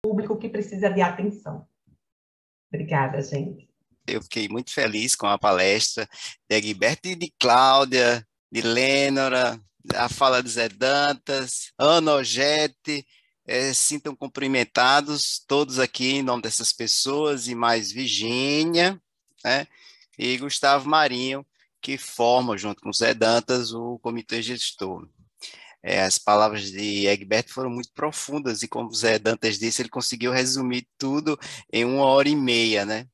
público que precisa de atenção. Obrigada, gente. Eu fiquei muito feliz com a palestra de Egberto e de Cláudia, de Lênora, a fala de Zé Dantas, Ana Ogete. Sintam cumprimentados todos aqui em nome dessas pessoas, e mais Virgínia, né, e Gustavo Marinho, que formam, junto com Zé Dantas, o comitê gestor. As palavras de Egberto foram muito profundas, e como Zé Dantas disse, ele conseguiu resumir tudo em 1 hora e meia, né?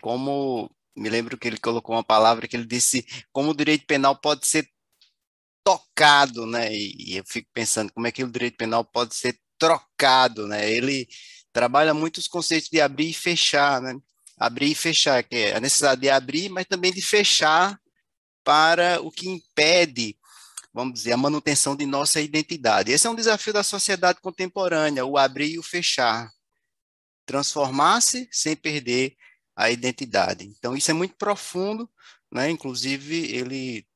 Como me lembro que ele colocou uma palavra que ele disse, como o direito penal pode ser tocado, né? E eu fico pensando como é que o direito penal pode ser trocado, né? Ele trabalha muito os conceitos de abrir e fechar, né? Abrir e fechar, que é a necessidade de abrir, mas também de fechar para o que impede, vamos dizer, a manutenção de nossa identidade. Esse é um desafio da sociedade contemporânea, o abrir e o fechar. Transformar-se sem perder a identidade. Então, isso é muito profundo, né? Inclusive, ele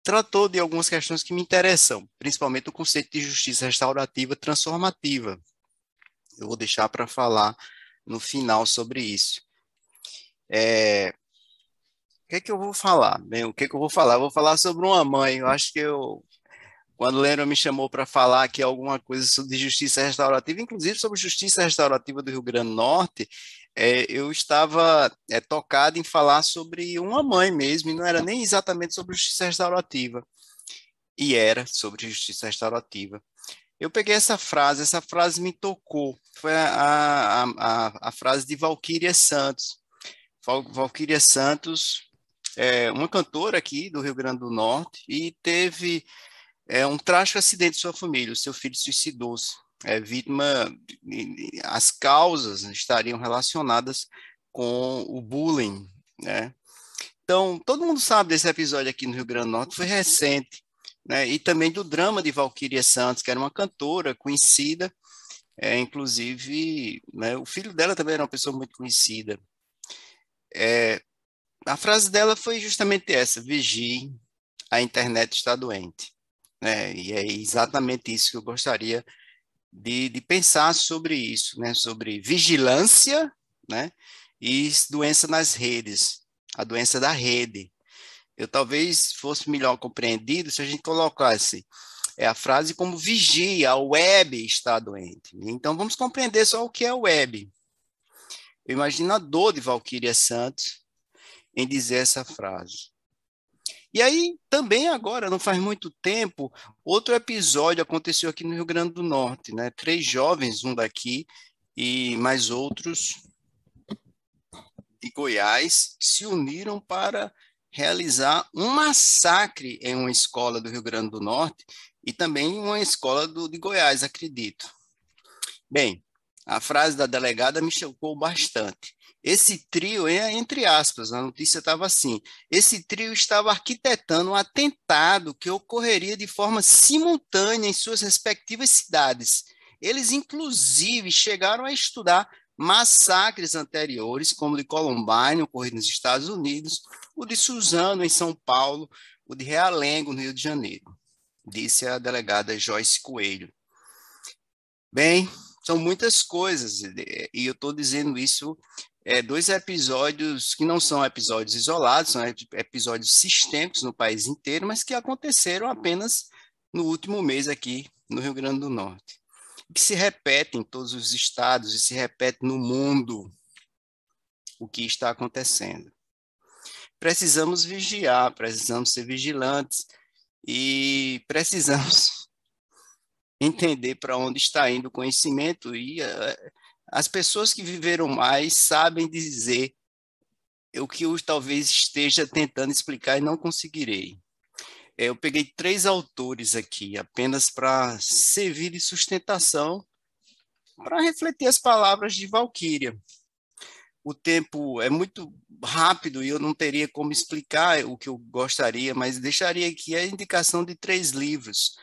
tratou de algumas questões que me interessam, principalmente o conceito de justiça restaurativa transformativa. Eu vou deixar para falar no final sobre isso. O que é que eu vou falar? Bem, o que é que eu vou falar? Eu vou falar sobre uma mãe. Eu acho que quando o Lênora me chamou para falar aqui alguma coisa sobre justiça restaurativa, inclusive sobre justiça restaurativa do Rio Grande do Norte, eu estava tocado em falar sobre uma mãe mesmo, e não era nem exatamente sobre justiça restaurativa, e era sobre justiça restaurativa. Eu peguei essa frase me tocou, foi a frase de Valquíria Santos. Valquíria Santos é uma cantora aqui do Rio Grande do Norte, e teve um trágico acidente de sua família, o seu filho suicidou-se, vítima, as causas estariam relacionadas com o bullying, né? Então, todo mundo sabe desse episódio aqui no Rio Grande do Norte, foi recente, né? E também do drama de Valquíria Santos, que era uma cantora conhecida, inclusive, né, o filho dela também era uma pessoa muito conhecida. A frase dela foi justamente essa: vigie, a internet está doente. E é exatamente isso que eu gostaria de pensar sobre isso, né? Sobre vigilância, né? E doença nas redes, a doença da rede. Eu talvez fosse melhor compreendido se a gente colocasse a frase como vigia, a web está doente. Então vamos compreender só o que é a web. Eu imagino a dor de Valquíria Santos em dizer essa frase. E aí, também agora, não faz muito tempo, outro episódio aconteceu aqui no Rio Grande do Norte, né? 3 jovens, um daqui e mais outros de Goiás, se uniram para realizar um massacre em uma escola do Rio Grande do Norte e também em uma escola de Goiás, acredito. Bem, a frase da delegada me chocou bastante. Esse trio, entre aspas, a notícia estava assim: esse trio estava arquitetando um atentado que ocorreria de forma simultânea em suas respectivas cidades. Eles, inclusive, chegaram a estudar massacres anteriores, como o de Columbine, ocorrido nos Estados Unidos, o de Suzano, em São Paulo, o de Realengo, no Rio de Janeiro, disse a delegada Joyce Coelho. Bem, são muitas coisas, e eu estou dizendo isso, 2 episódios que não são episódios isolados, são episódios sistêmicos no país inteiro, mas que aconteceram apenas no último mês aqui no Rio Grande do Norte, que se repete em todos os estados e se repete no mundo o que está acontecendo. Precisamos vigiar, precisamos ser vigilantes e precisamos entender para onde está indo o conhecimento, e as pessoas que viveram mais sabem dizer o que eu talvez esteja tentando explicar e não conseguirei. Eu peguei 3 autores aqui, apenas para servir de sustentação, para refletir as palavras de Valquíria. O tempo é muito rápido e eu não teria como explicar o que eu gostaria, mas deixaria aqui a indicação de 3 livros.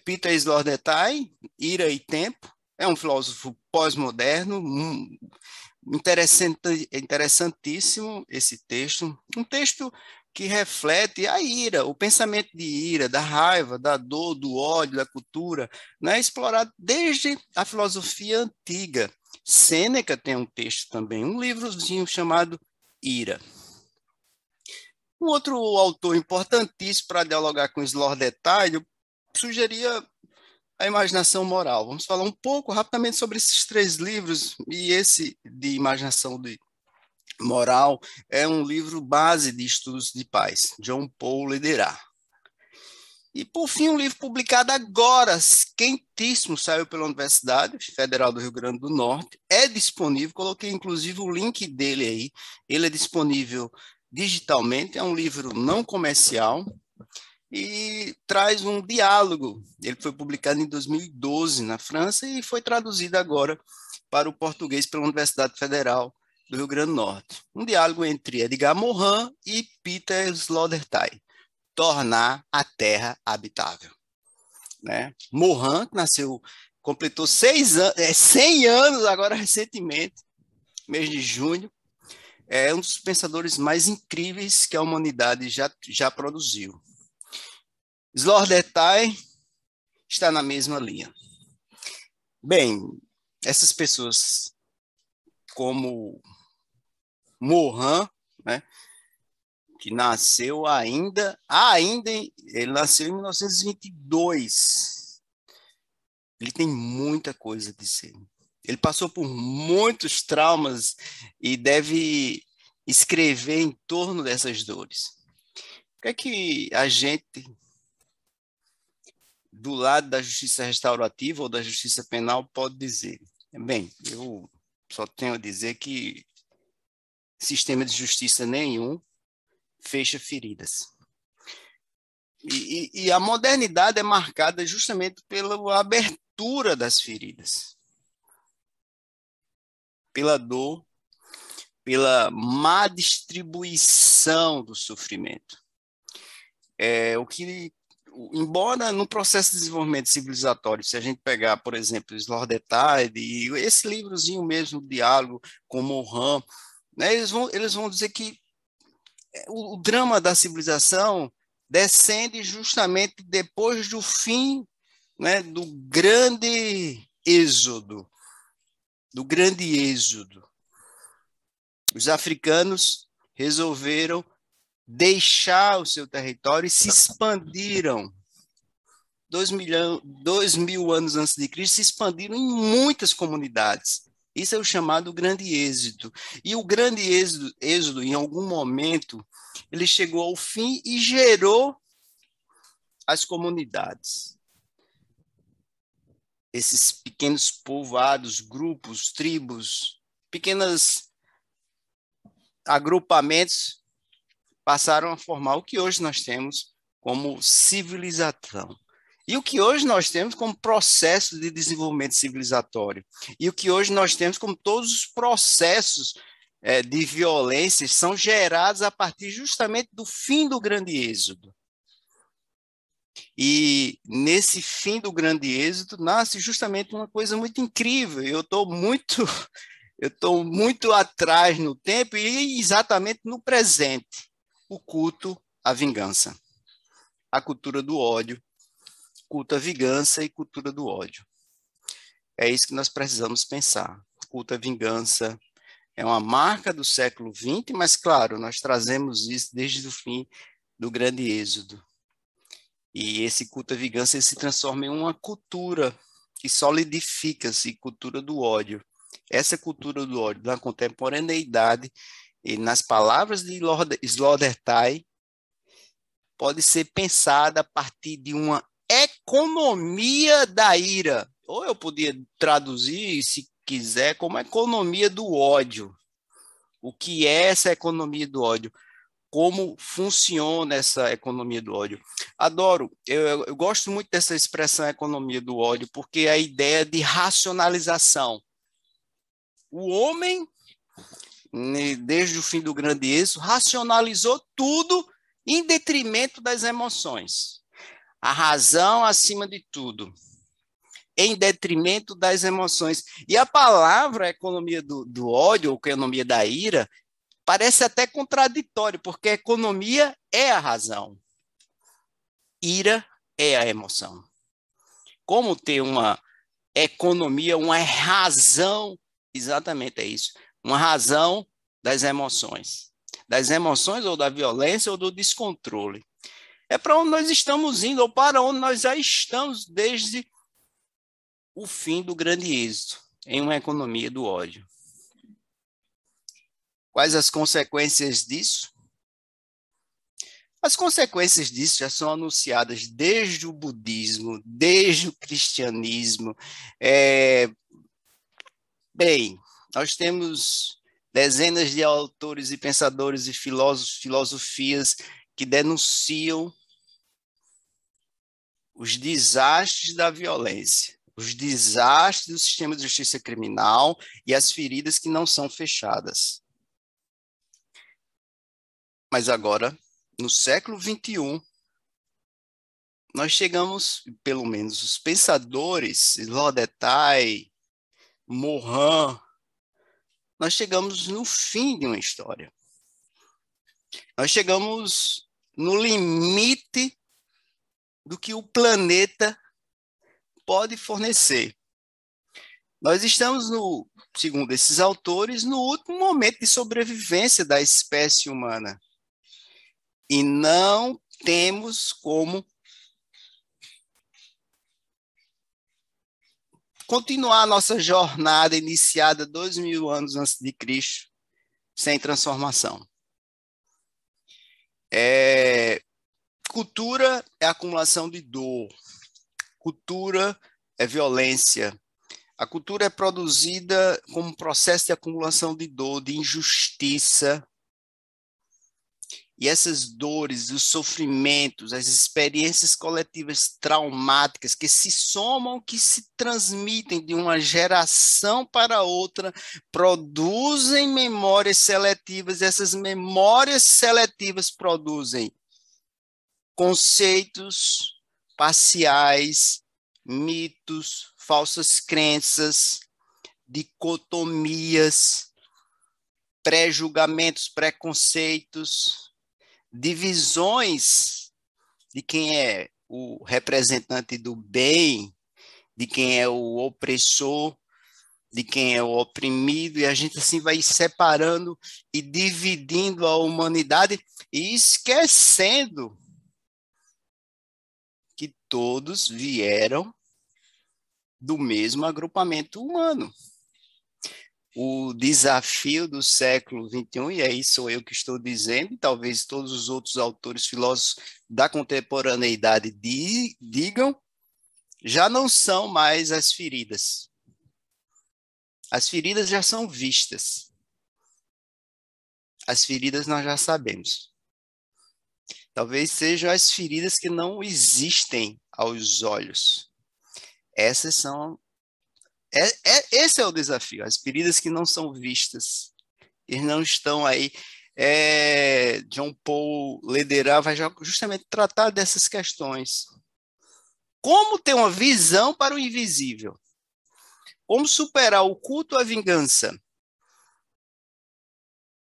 Peter Sloterdijk, Ira e Tempo, é um filósofo pós-moderno, interessantíssimo esse texto, um texto que reflete a ira, o pensamento de ira, da raiva, da dor, do ódio, da cultura, né, explorado desde a filosofia antiga. Sêneca tem um texto também, um livrozinho chamado Ira. Um outro autor importantíssimo para dialogar com Slordettai, eu sugeria A Imaginação Moral. Vamos falar um pouco rapidamente sobre esses 3 livros, e esse de Imaginação Moral é um livro base de estudos de paz, John Paul Lederer. E, por fim, um livro publicado agora, quentíssimo, saiu pela Universidade Federal do Rio Grande do Norte, é disponível, coloquei inclusive o link dele aí, ele é disponível digitalmente, é um livro não comercial e traz um diálogo. Ele foi publicado em 2012 na França e foi traduzido agora para o português pela Universidade Federal do Rio Grande do Norte. Um diálogo entre Edgar Morin e Peter Sloddertai. Tornar a Terra habitável. Né? Morin, que completou 100 anos agora recentemente, mês de junho, é um dos pensadores mais incríveis que a humanidade já produziu. Slordettai está na mesma linha. Bem, essas pessoas como Morin, né, que nasceu ele nasceu em 1922. Ele tem muita coisa a dizer. Ele passou por muitos traumas e deve escrever em torno dessas dores. O que é que a gente, do lado da justiça restaurativa ou da justiça penal, pode dizer? Bem, eu só tenho a dizer que sistema de justiça nenhum fecha feridas. E a modernidade é marcada justamente pela abertura das feridas, pela dor, pela má distribuição do sofrimento. Embora no processo de desenvolvimento civilizatório, se a gente pegar, por exemplo, Slordettai e esse livrozinho mesmo, Diálogo com Morin, né, eles vão dizer que o drama da civilização descende justamente depois do fim, né, do grande êxodo. Os africanos resolveram deixar o seu território e se expandiram. 2000 anos antes de Cristo, se expandiram em muitas comunidades. Isso é o chamado grande êxodo. E o grande êxodo, em algum momento, ele chegou ao fim e gerou as comunidades. Esses pequenos povoados, grupos, tribos, pequenos agrupamentos passaram a formar o que hoje nós temos como civilização. E o que hoje nós temos como processo de desenvolvimento civilizatório. E o que hoje nós temos como todos os processos de violência são gerados a partir justamente do fim do grande êxodo. E nesse fim do grande êxodo nasce justamente uma coisa muito incrível. Eu estou muito atrás no tempo e exatamente no presente. O culto à vingança. A cultura do ódio. Culto à vingança e cultura do ódio. É isso que nós precisamos pensar. Culto à vingança é uma marca do século XX, mas, claro, nós trazemos isso desde o fim do grande êxodo. E esse culto à vingança se transforma em uma cultura que solidifica-se, cultura do ódio. Essa cultura do ódio na contemporaneidade, e nas palavras de Slordettai, pode ser pensada a partir de uma economia da ira. Ou eu podia traduzir, se quiser, como economia do ódio. O que é essa economia do ódio? Como funciona essa economia do ódio? Adoro, eu gosto muito dessa expressão economia do ódio, porque é a ideia de racionalização. O homem, desde o fim do grande êxodo, racionalizou tudo em detrimento das emoções. A razão acima de tudo, em detrimento das emoções. E a palavra economia do ódio, ou economia da ira, parece até contraditório, porque a economia é a razão. Ira é a emoção. Como ter uma economia, uma razão Exatamente, é isso. Uma razão das emoções. Das emoções ou da violência ou do descontrole. É para onde nós estamos indo, ou para onde nós já estamos desde o fim do grande êxito em uma economia do ódio. Quais as consequências disso? As consequências disso já são anunciadas desde o budismo, desde o cristianismo. Bem, nós temos dezenas de autores e pensadores e filósofos, filosofias que denunciam os desastres da violência, os desastres do sistema de justiça criminal e as feridas que não são fechadas. Mas agora, no século XXI, nós chegamos, pelo menos os pensadores, Lodétai, Morin, nós chegamos no fim de uma história. Nós chegamos no limite do que o planeta pode fornecer. Nós estamos, segundo esses autores, no último momento de sobrevivência da espécie humana. E não temos como continuar a nossa jornada iniciada 2000 anos antes de Cristo sem transformação. Cultura é acumulação de dor. Cultura é violência. A cultura é produzida como um processo de acumulação de dor, de injustiça. E essas dores, os sofrimentos, as experiências coletivas traumáticas que se somam, que se transmitem de uma geração para outra, produzem memórias seletivas. Essas memórias seletivas produzem conceitos parciais, mitos, falsas crenças, dicotomias, pré-julgamentos, preconceitos, divisões de quem é o representante do bem, de quem é o opressor, de quem é o oprimido, e a gente assim vai separando e dividindo a humanidade e esquecendo que todos vieram do mesmo agrupamento humano. O desafio do século XXI, e aí sou eu que estou dizendo, e talvez todos os outros autores filósofos da contemporaneidade digam, já não são mais as feridas. As feridas já são vistas. As feridas nós já sabemos. Talvez sejam as feridas que não existem aos olhos. Essas são... esse é o desafio, as feridas que não são vistas. Eles não estão aí. John Paul Lederer vai justamente tratar dessas questões. Como ter uma visão para o invisível? Como superar o culto à vingança?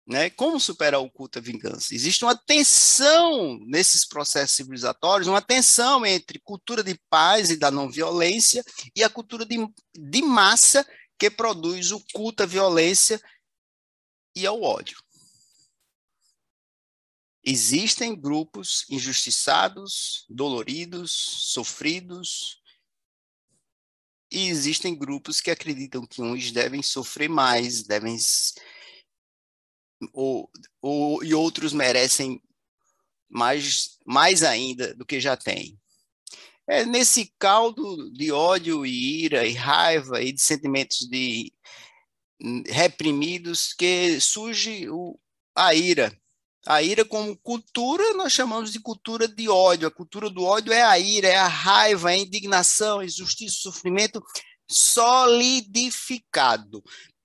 Né? Como superar o culto à vingança? Existe uma tensão nesses processos civilizatórios, uma tensão entre cultura de paz e da não violência e a cultura de massa que produz o culto à violência e ao ódio. Existem grupos injustiçados, doloridos, sofridos, e existem grupos que acreditam que uns devem sofrer mais, e outros merecem mais ainda do que já têm. É nesse caldo de ódio e ira e raiva e de sentimentos reprimidos que surge a ira. A ira como cultura, nós chamamos de cultura de ódio. A cultura do ódio é a ira, é a raiva, é a indignação, a injustiça, o sofrimento solidificado,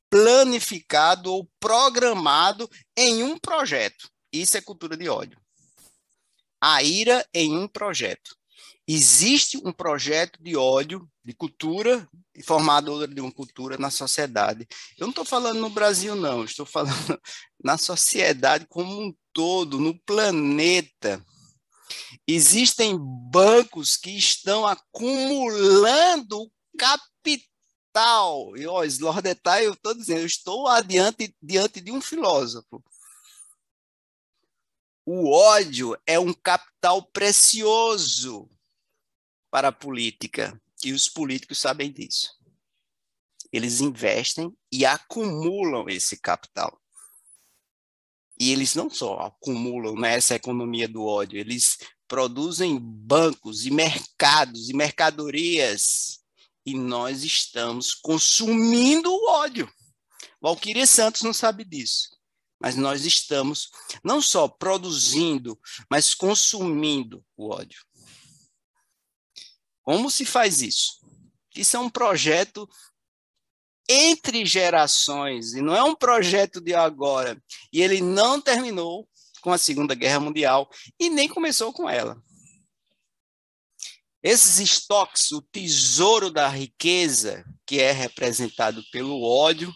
planificado ou programado em um projeto. Isso é cultura de ódio. A ira em um projeto. Existe um projeto de ódio, de cultura, formadora de uma cultura na sociedade. Eu não estou falando no Brasil, não. Estou falando na sociedade como um todo, no planeta. Existem bancos que estão acumulando capital Slordetal. E, ó, Slordetal, eu estou dizendo, eu estou diante de um filósofo. O ódio é um capital precioso para a política, e os políticos sabem disso. Eles investem e acumulam esse capital. E eles não só acumulam nessa economia do ódio, eles produzem bancos e mercados e mercadorias, e nós estamos consumindo o ódio. Valquíria Santos não sabe disso, mas nós estamos não só produzindo, mas consumindo o ódio. Como se faz isso? Isso é um projeto entre gerações, e não é um projeto de agora. E ele não terminou com a Segunda Guerra Mundial e nem começou com ela. Esses estoques, o tesouro da riqueza, que é representado pelo ódio,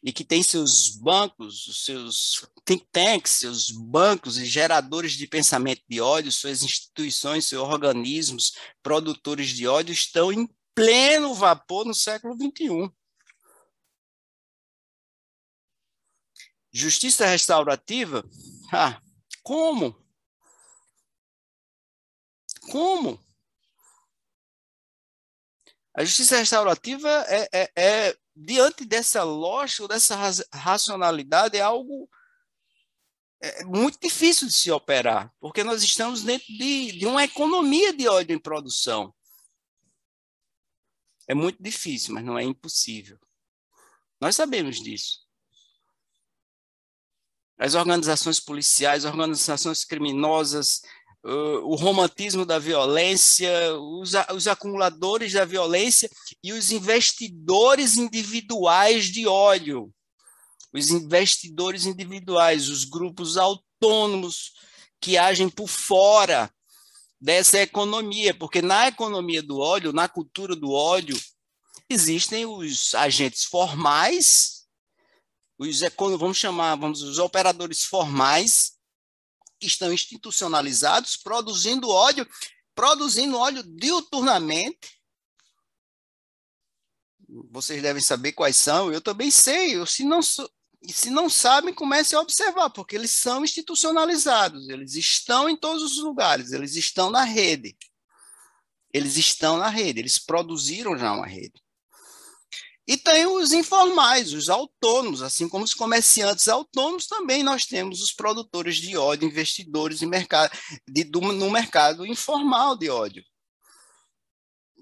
e que tem seus bancos, os seus think tanks, seus bancos e geradores de pensamento de ódio, suas instituições, seus organismos produtores de ódio estão em pleno vapor no século XXI. Justiça restaurativa? Como? Como? A justiça restaurativa diante dessa lógica, dessa racionalidade, é algo muito difícil de se operar, porque nós estamos dentro de uma economia de ódio em produção. É muito difícil, mas não é impossível. Nós sabemos disso. As organizações policiais, organizações criminosas, o romantismo da violência, os acumuladores da violência e os investidores individuais de ódio. Os investidores individuais, os grupos autônomos que agem por fora dessa economia, porque na economia do ódio, na cultura do ódio, existem os agentes formais, os operadores formais, que estão institucionalizados, produzindo ódio diuturnamente. Vocês devem saber quais são, eu também sei. Se não sabem, comecem a observar, porque eles são institucionalizados, eles estão em todos os lugares, eles estão na rede. Eles produziram já uma rede. E tem os informais, os autônomos, assim como os comerciantes autônomos, também nós temos os produtores de ódio, investidores no mercado informal de ódio.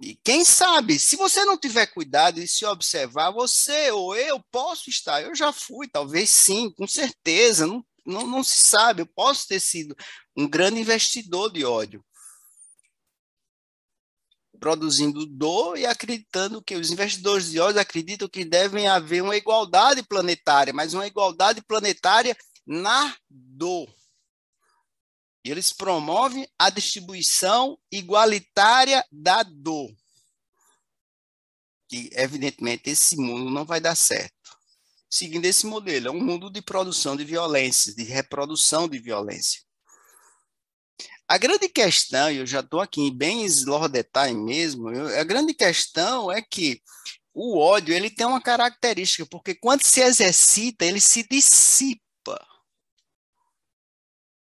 E quem sabe, se você não tiver cuidado e se observar, você ou eu posso estar, eu já fui, talvez sim, com certeza, não se sabe, eu posso ter sido um grande investidor de ódio, produzindo dor e acreditando que os investidores de ódio acreditam que deve haver uma igualdade planetária, mas uma igualdade planetária na dor. E eles promovem a distribuição igualitária da dor. E, evidentemente, esse mundo não vai dar certo. Seguindo esse modelo, é um mundo de produção de violência, de reprodução de violência. A grande questão, e eu já estou aqui bem slordetal mesmo, a grande questão é que o ódio ele tem uma característica, porque quando se exercita, ele se dissipa.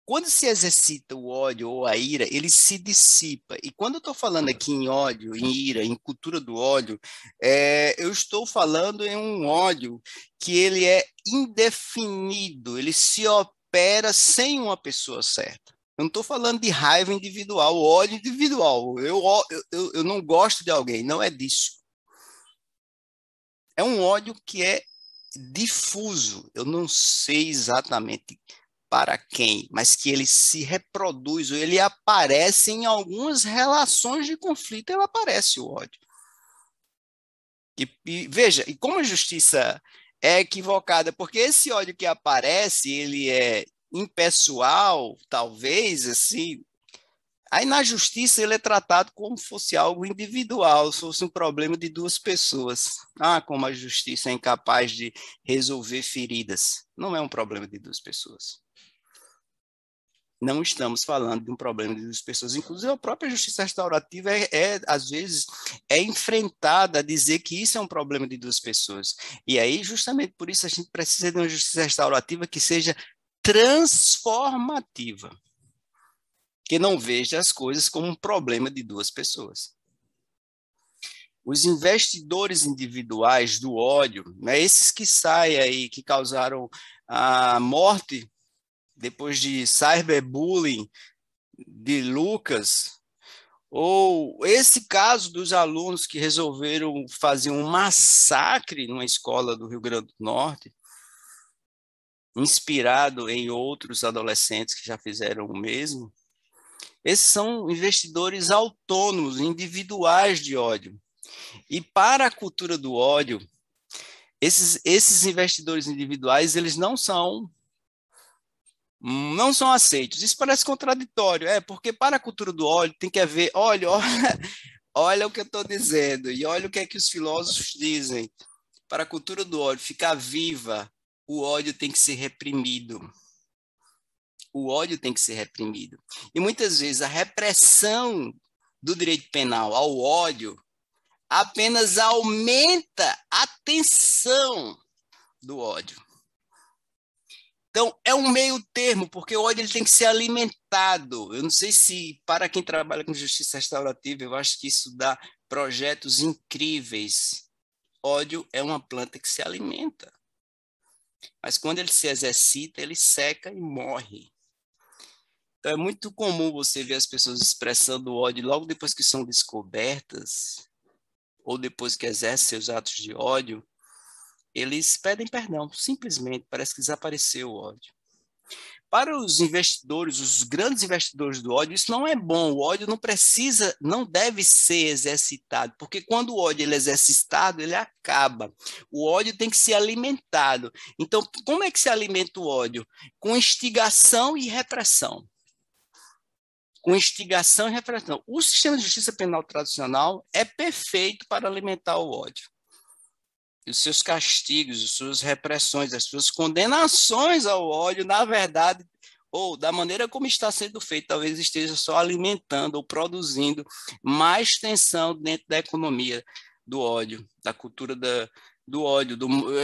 Quando se exercita o ódio ou a ira, ele se dissipa. E quando eu estou falando aqui em ódio, em ira, em cultura do ódio, eu estou falando em um ódio que ele é indefinido, ele se opera sem uma pessoa certa. Eu não estou falando de raiva individual, ódio individual. Eu não gosto de alguém, não é disso. É um ódio que é difuso. Eu não sei exatamente para quem, mas que ele se reproduz, ou ele aparece em algumas relações de conflito, ele aparece o ódio. E veja, e como a justiça é equivocada, porque esse ódio que aparece, ele é impessoal, talvez, assim, aí na justiça ele é tratado como se fosse algo individual, se fosse um problema de duas pessoas. Como a justiça é incapaz de resolver feridas. Não é um problema de duas pessoas. Não estamos falando de um problema de duas pessoas. Inclusive, a própria justiça restaurativa às vezes, é enfrentada a dizer que isso é um problema de duas pessoas. E aí, justamente por isso, a gente precisa de uma justiça restaurativa que seja transformativa, que não veja as coisas como um problema de duas pessoas. Os investidores individuais do ódio, né, esses que saem aí, que causaram a morte depois de cyberbullying de Lucas, ou esse caso dos alunos que resolveram fazer um massacre numa escola do Rio Grande do Norte, inspirado em outros adolescentes que já fizeram o mesmo, esses são investidores autônomos, individuais de ódio. E para a cultura do ódio, esses investidores individuais, eles não são aceitos. Isso parece contraditório, porque para a cultura do ódio tem que haver, olha o que eu estou dizendo, e olha o que é que os filósofos dizem. Para a cultura do ódio ficar viva, o ódio tem que ser reprimido. O ódio tem que ser reprimido. E muitas vezes a repressão do direito penal ao ódio apenas aumenta a tensão do ódio. Então, é um meio termo, porque o ódio ele tem que ser alimentado. Eu não sei se, para quem trabalha com justiça restaurativa, eu acho que isso dá projetos incríveis. Ódio é uma planta que se alimenta. Mas quando ele se exercita, ele seca e morre. Então, é muito comum você ver as pessoas expressando ódio logo depois que são descobertas, ou depois que exercem seus atos de ódio, eles pedem perdão, simplesmente, parece que desapareceu o ódio. Para os investidores, os grandes investidores do ódio, isso não é bom. O ódio não deve ser exercitado, porque quando o ódio ele é exercitado, ele acaba. O ódio tem que ser alimentado. Então, como é que se alimenta o ódio? Com instigação e repressão. Com instigação e repressão. O sistema de justiça penal tradicional é perfeito para alimentar o ódio. Os seus castigos, as suas repressões, as suas condenações ao ódio, na verdade, ou da maneira como está sendo feito, talvez esteja só alimentando ou produzindo mais tensão dentro da economia do ódio, da cultura do ódio,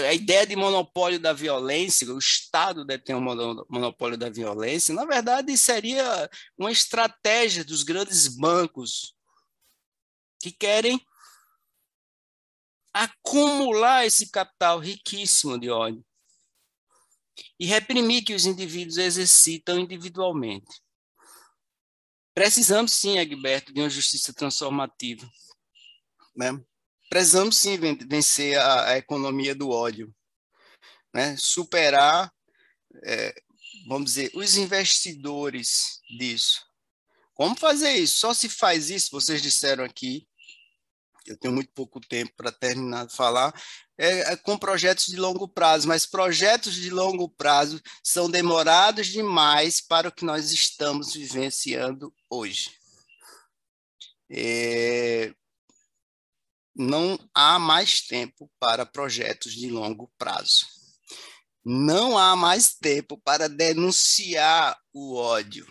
a ideia de monopólio da violência, o Estado detém um monopólio da violência, na verdade seria uma estratégia dos grandes bancos que querem acumular esse capital riquíssimo de ódio e reprimir que os indivíduos exercitam individualmente. Precisamos sim, Egberto, de uma justiça transformativa, né? Precisamos sim vencer a economia do ódio, né? Superar, vamos dizer, os investidores disso. Como fazer isso? Só se faz isso, vocês disseram aqui, eu tenho muito pouco tempo para terminar de falar, com projetos de longo prazo, mas projetos de longo prazo são demorados demais para o que nós estamos vivenciando hoje. Não há mais tempo para projetos de longo prazo. Não há mais tempo para denunciar o ódio.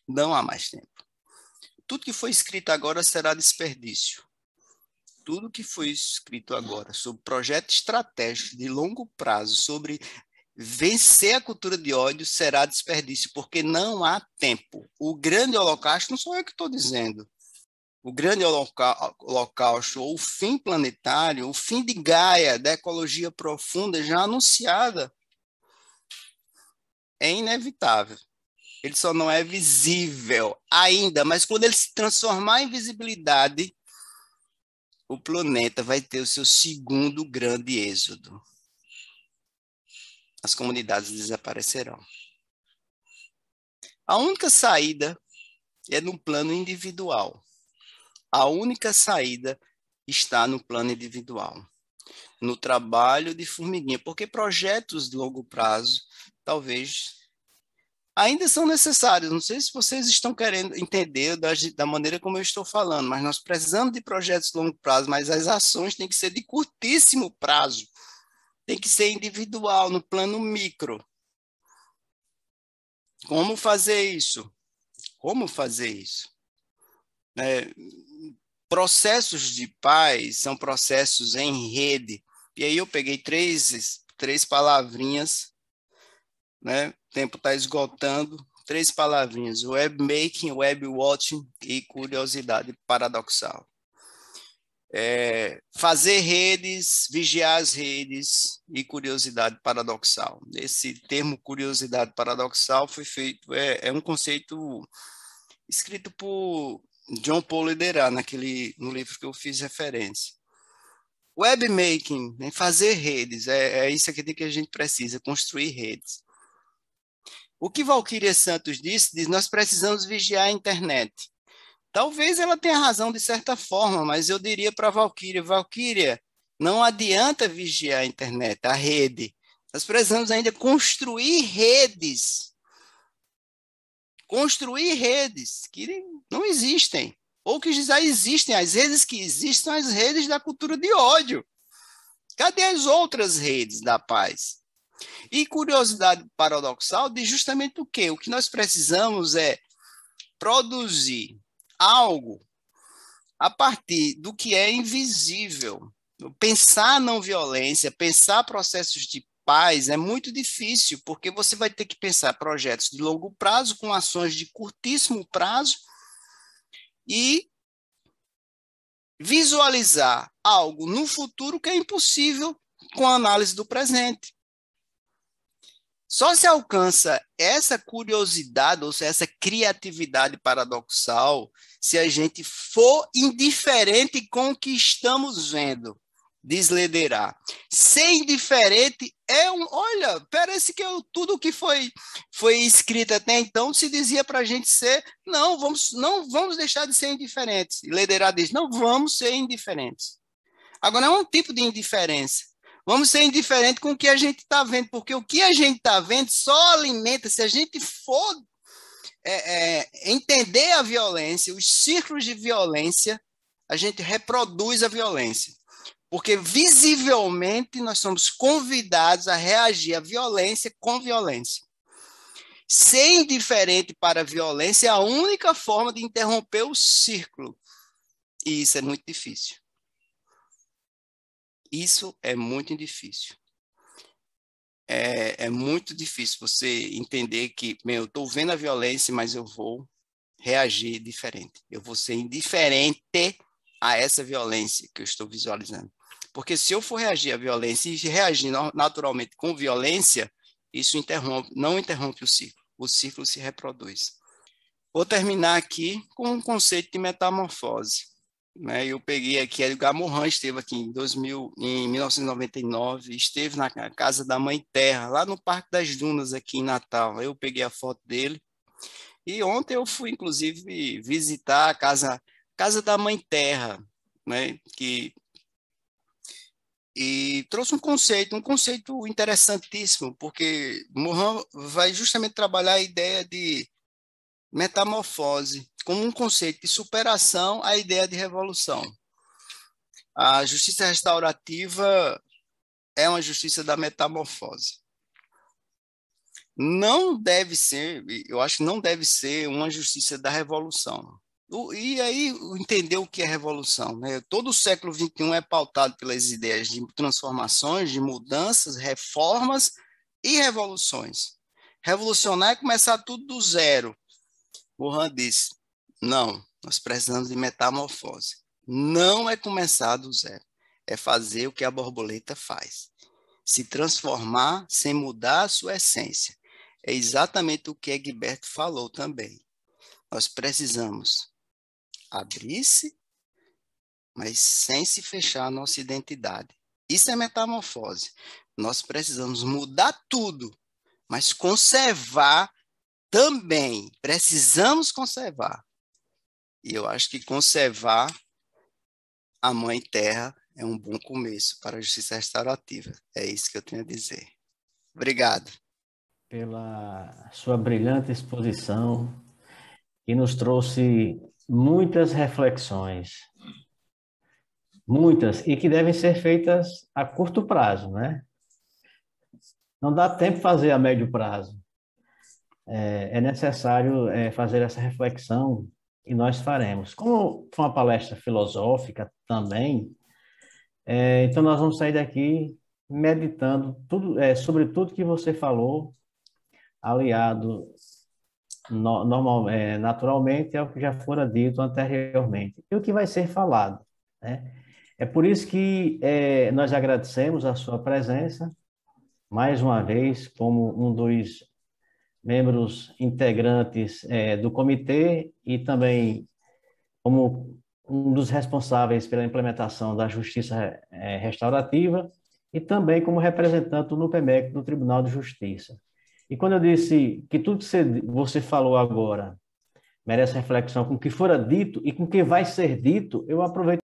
Não há mais tempo. Tudo que foi escrito agora será desperdício. Tudo que foi escrito agora sobre projeto estratégico de longo prazo, sobre vencer a cultura de ódio, será desperdício, porque não há tempo. O grande holocausto, não sou eu que estou dizendo, o grande holocausto, ou o fim planetário, o fim de Gaia, da ecologia profunda, já anunciada, é inevitável. Ele só não é visível ainda, mas quando ele se transformar em visibilidade, o planeta vai ter o seu segundo grande êxodo. As comunidades desaparecerão. A única saída é no plano individual. A única saída está no plano individual, no trabalho de formiguinha, porque projetos de longo prazo, talvez, ainda são necessários. Não sei se vocês estão querendo entender da maneira como eu estou falando, mas nós precisamos de projetos de longo prazo, mas as ações têm que ser de curtíssimo prazo. Tem que ser individual, no plano micro. Como fazer isso? Como fazer isso? Processos de paz são processos em rede. E aí eu peguei três palavrinhas, né? O tempo está esgotando. Três palavrinhas: web making, web watching e curiosidade paradoxal. Fazer redes, vigiar as redes e curiosidade paradoxal. Esse termo curiosidade paradoxal foi feito, é um conceito escrito por John Paul Lederer, no livro que eu fiz referência. Webmaking, né, fazer redes, é isso aqui que a gente precisa, construir redes. O que Valquíria Santos diz, nós precisamos vigiar a internet. Talvez ela tenha razão de certa forma, mas eu diria para a Valquíria, não adianta vigiar a internet, a rede. Nós precisamos ainda construir redes. Construir redes que não existem, ou que já existem. As redes que existem são as redes da cultura de ódio. Cadê as outras redes da paz? E curiosidade paradoxal diz justamente o quê? O que nós precisamos é produzir algo a partir do que é invisível. Pensar a não violência, pensar processos de paz é muito difícil, porque você vai ter que pensar projetos de longo prazo com ações de curtíssimo prazo e visualizar algo no futuro que é impossível com a análise do presente. Só se alcança essa curiosidade, ou seja, essa criatividade paradoxal, se a gente for indiferente com o que estamos vendo, diz Lederer. Ser indiferente olha, parece que tudo que foi escrito até então se dizia para a gente ser, não vamos deixar de ser indiferentes. E Lederer diz, não vamos ser indiferentes. Agora, é um tipo de indiferença. Vamos ser indiferentes com o que a gente está vendo, porque o que a gente está vendo só alimenta, se a gente for entender a violência, os círculos de violência, a gente reproduz a violência. Porque visivelmente nós somos convidados a reagir à violência com violência. Ser indiferente para a violência é a única forma de interromper o círculo. E isso é muito difícil. Isso é muito difícil. É muito difícil você entender que, eu estou vendo a violência, mas eu vou reagir diferente. Eu vou ser indiferente a essa violência que eu estou visualizando. Porque se eu for reagir à violência e reagir naturalmente com violência, isso não interrompe o ciclo se reproduz. Vou terminar aqui com um conceito de metamorfose. Eu peguei aqui, Edgar Morin esteve aqui em 1999, esteve na casa da Mãe Terra, lá no Parque das Dunas, aqui em Natal. Eu peguei a foto dele. E ontem eu fui, inclusive, visitar a casa da Mãe Terra, e trouxe um conceito interessantíssimo, porque Morin vai justamente trabalhar a ideia de metamorfose como um conceito de superação à ideia de revolução. A justiça restaurativa é uma justiça da metamorfose. Não deve ser, eu acho que não deve ser uma justiça da revolução. E aí, entender o que é revolução, Todo o século XXI é pautado pelas ideias de transformações, de mudanças, reformas e revoluções. Revolucionar é começar tudo do zero. Morin disse, não, nós precisamos de metamorfose. Não é começar do zero, é fazer o que a borboleta faz. Se transformar sem mudar a sua essência. É exatamente o que Egberto falou também. Nós precisamos abrir-se, mas sem se fechar a nossa identidade. Isso é metamorfose. Nós precisamos mudar tudo, mas conservar também. Precisamos conservar. E eu acho que conservar a Mãe Terra é um bom começo para a justiça restaurativa. É isso que eu tenho a dizer. Obrigado. Pela sua brilhante exposição, que nos trouxe muitas reflexões. Muitas, e que devem ser feitas a curto prazo, né? Não dá tempo de fazer a médio prazo. é necessário fazer essa reflexão e nós faremos. Como foi uma palestra filosófica também, então nós vamos sair daqui meditando sobre tudo que você falou, aliado naturalmente ao que já fora dito anteriormente e o que vai ser falado, né? É por isso que nós agradecemos a sua presença mais uma vez como um dos membros integrantes do comitê e também como um dos responsáveis pela implementação da justiça restaurativa e também como representante do NUPEMEC, do Tribunal de Justiça. E quando eu disse que tudo que você falou agora merece reflexão com o que fora dito e com o que vai ser dito, eu aproveito